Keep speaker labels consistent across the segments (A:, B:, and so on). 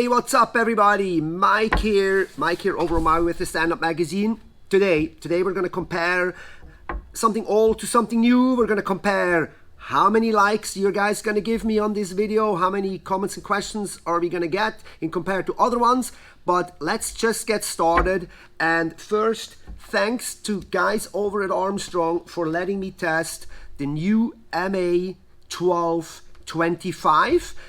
A: Hey, what's up everybody? Mike here over on my with the Stand-Up Magazine. Today we're going to compare something old to something new. We're going to compare how many likes you guys going to give me on this video, how many comments and questions are we going to get in compared to other ones. But let's just get started. And first, thanks to guys over at Armstrong for letting me test the new MA 1225.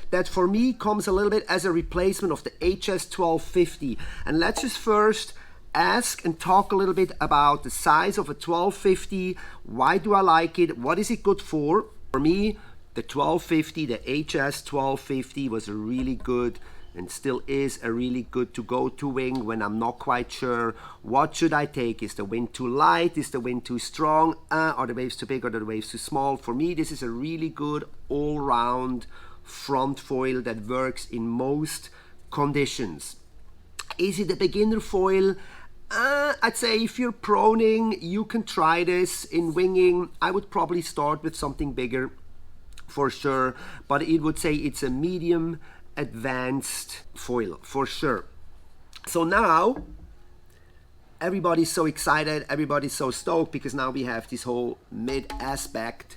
A: That for me comes a little bit as a replacement of the HS 1250. And let's just first ask and talk a little bit about the size of a 1250. Why do I like it? What is it good for? For me, the 1250, the HS 1250 was a really good and still is a really good to go to wing when I'm not quite sure what should I take. Is the wind too light? Is the wind too strong? Are the waves too big? Are the waves too small? For me, this is a really good all-round front foil that works in most conditions. Is it a beginner foil? I'd say if you're proning, you can try this. In winging, I would probably start with something bigger for sure, but it would say it's a medium advanced foil for sure. So now everybody's so excited, everybody's so stoked because now we have this whole mid aspect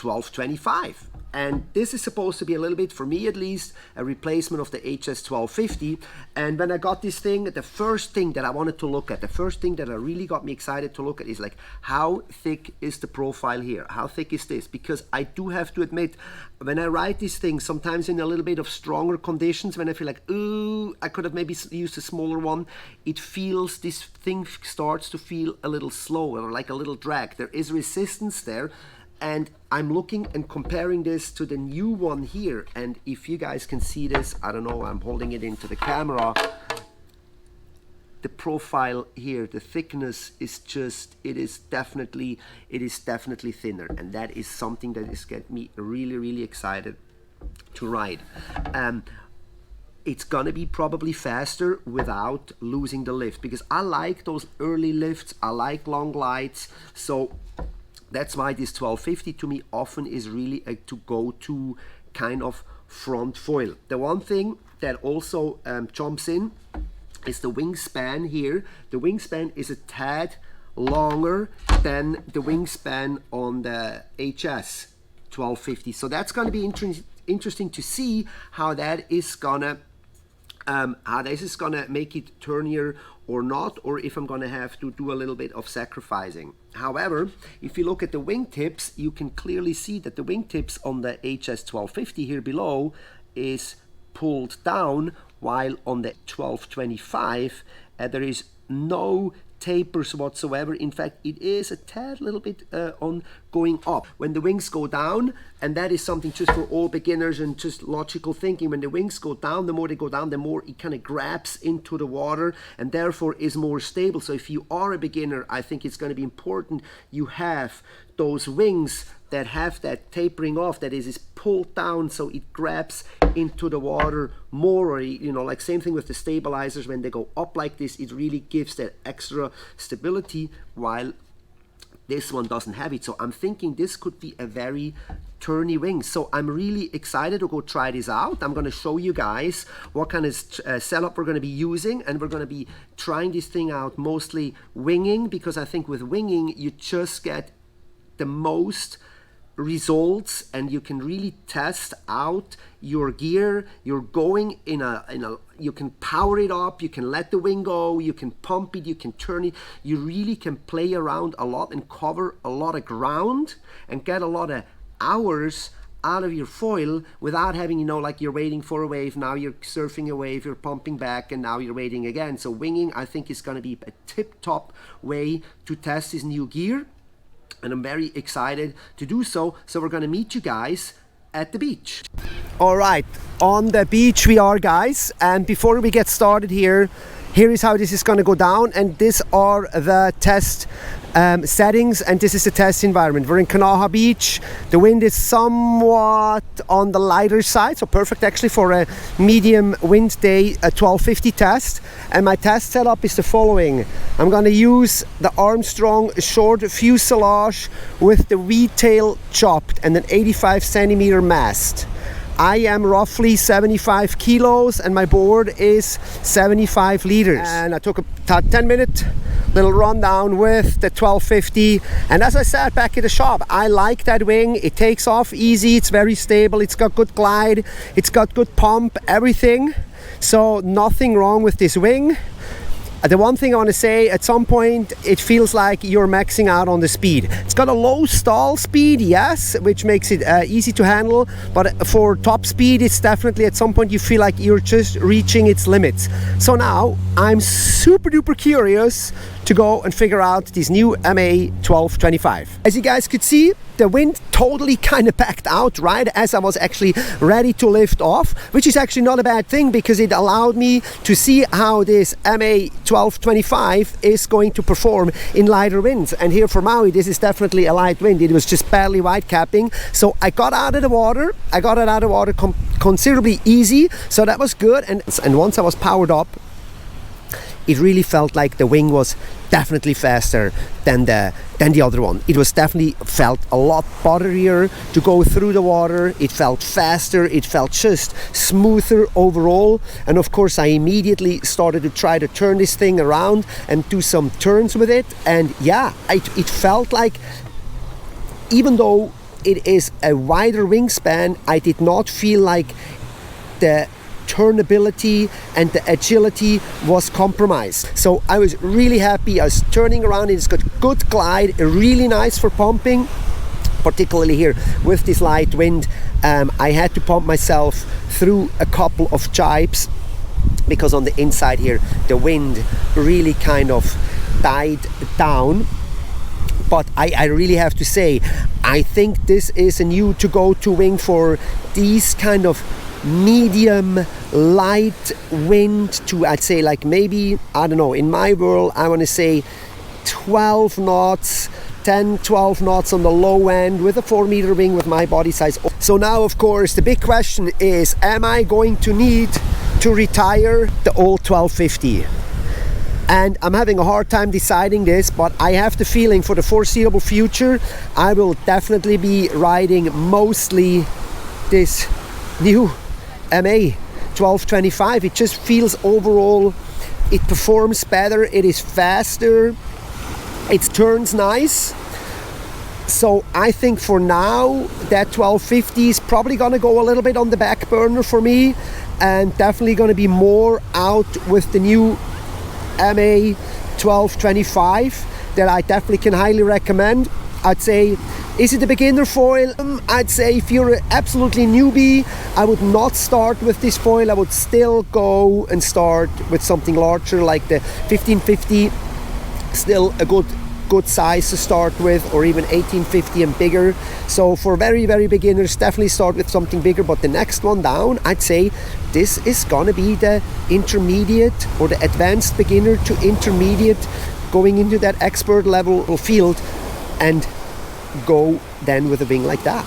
A: 1225, and this is supposed to be a little bit, for me at least, a replacement of the HS 1250. And when I got this thing, the first thing that I wanted to look at, the first thing that really got me excited to look at is like, how thick is the profile here? How thick is this? Because I do have to admit, when I ride this thing, sometimes in a little bit of stronger conditions, when I feel like, ooh, I could have maybe used a smaller one, it feels, this thing starts to feel a little slow or like a little drag. There is resistance there. And I'm looking and comparing this to the new one here, and if you guys can see this, I don't know, I'm holding it into the camera, the profile here, the thickness is just, it is definitely thinner, and that is something that is getting me really excited to ride. It's gonna be probably faster without losing the lift, because I like those early lifts, I like long glides, so that's why this 1250 to me often is really a to-go-to kind of front foil. The one thing that also jumps in is the wingspan here. The wingspan is a tad longer than the wingspan on the HS 1250. So that's going to be interesting to see how that is gonna make it turnier or not, or if I'm gonna have to do a little bit of sacrificing. However, if you look at the wingtips, you can clearly see that the wingtips on the HS 1250 here below is pulled down, while on the 1225 there is no tapers whatsoever. In fact, it is a tad little bit on going up when the wings go down, and that is something just for all beginners and just logical thinking. When the wings go down, the more they go down, the more it kind of grabs into the water and therefore is more stable. So if you are a beginner, I think it's going to be important you have those wings that have that tapering off, that is pulled down so it grabs into the water more, or you know, like same thing with the stabilizers, when they go up like this, it really gives that extra stability, while this one doesn't have it. So I'm thinking this could be a very turny wing. So I'm really excited to go try this out. I'm going to show you guys what kind of setup we're going to be using, and we're going to be trying this thing out mostly winging, because I think with winging you just get the most results and you can really test out your gear. You're going in a you can power it up, you can let the wing go, you can pump it, you can turn it. You really can play around a lot and cover a lot of ground and get a lot of hours out of your foil without having, you know, like you're waiting for a wave, now you're surfing a wave, you're pumping back, and now you're waiting again. So winging, I think, is going to be a tip-top way to test this new gear, and I'm very excited to do so. So we're going to meet you guys at the beach. All right, on the beach we are, guys, and before we get started here is how this is going to go down, and these are the test settings, and this is the test environment. We're in Kanaha Beach. The wind is somewhat on the lighter side, so perfect actually for a medium wind day, a 1250 test. And my test setup is the following. I'm going to use the Armstrong short fuselage with the V tail chopped and an 85 centimeter mast. I am roughly 75 kilos and my board is 75 liters. And I took a 10-minute little rundown with the 1250. And as I said back at the shop, I like that wing. It takes off easy, it's very stable, it's got good glide, it's got good pump, everything. So nothing wrong with this wing. The one thing I want to say, at some point it feels like you're maxing out on the speed. It's got a low stall speed, yes, which makes it easy to handle, but for top speed it's definitely at some point you feel like you're just reaching its limits. So now I'm super duper curious to go and figure out this new MA 1225. As you guys could see, the wind totally kind of backed out right as I was actually ready to lift off, which is actually not a bad thing because it allowed me to see how this MA 1225 is going to perform in lighter winds. And here for Maui, this is definitely a light wind. It was just barely white capping. So I got out of the water. I got it out of the water considerably easy. So that was good. And once I was powered up, it really felt like the wing was definitely faster than the other one. It was definitely felt a lot butterier to go through the water. It felt faster. It felt just smoother overall. And of course, I immediately started to try to turn this thing around and do some turns with it. And yeah, it felt like, even though it is a wider wingspan, I did not feel like the turnability and the agility was compromised. So I was really happy. I was turning around. It's got good glide, really nice for pumping, particularly here with this light wind. I had to pump myself through a couple of jibes because on the inside here the wind really kind of died down. But I really have to say, I think this is a new to-go-to wing for these kind of medium light wind to, I'd say, like maybe, I don't know, in my world I want to say 12 knots, 10-12 knots on the low end with a 4-meter wing with my body size. So now of course the big question is, am I going to need to retire the old 1250? And I'm having a hard time deciding this, but I have the feeling for the foreseeable future I will definitely be riding mostly this new MA 1225. It just feels overall, it performs better, it is faster, it turns nice. So I think for now that 1250 is probably gonna go a little bit on the back burner for me, and definitely gonna be more out with the new MA 1225 that I definitely can highly recommend. I'd say, is it a beginner foil? I'd say if you're an absolutely newbie, I would not start with this foil. I would still go and start with something larger like the 1550, still a good size to start with, or even 1850 and bigger. So for very beginners, definitely start with something bigger. But the next one down, I'd say this is gonna be the intermediate or the advanced beginner to intermediate, going into that expert level field, and go then with a wing like that.